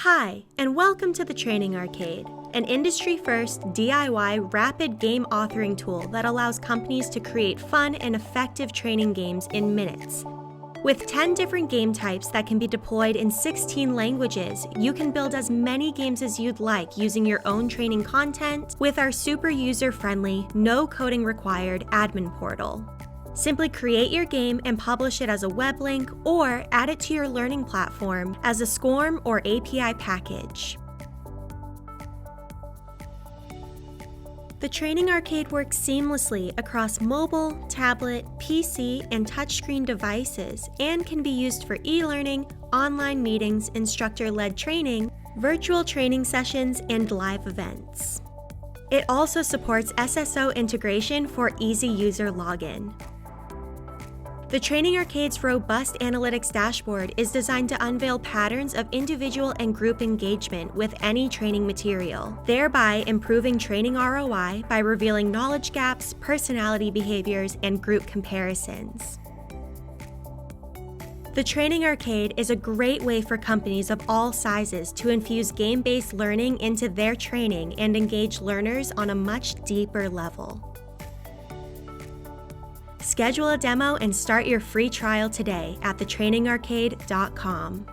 Hi, and welcome to the Training Arcade, an industry-first DIY rapid game authoring tool that allows companies to create fun and effective training games in minutes. With 10 different game types that can be deployed in 16 languages, you can build as many games as you'd like using your own training content with our super user-friendly, no coding required admin portal. Simply create your game and publish it as a web link or add it to your learning platform as a SCORM or API package. The Training Arcade works seamlessly across mobile, tablet, PC, and touchscreen devices and can be used for e-learning, online meetings, instructor-led training, virtual training sessions, and live events. It also supports SSO integration for easy user login. The Training Arcade's robust analytics dashboard is designed to unveil patterns of individual and group engagement with any training material, thereby improving training ROI by revealing knowledge gaps, personality behaviors, and group comparisons. The Training Arcade is a great way for companies of all sizes to infuse game-based learning into their training and engage learners on a much deeper level. Schedule a demo and start your free trial today at thetrainingarcade.com.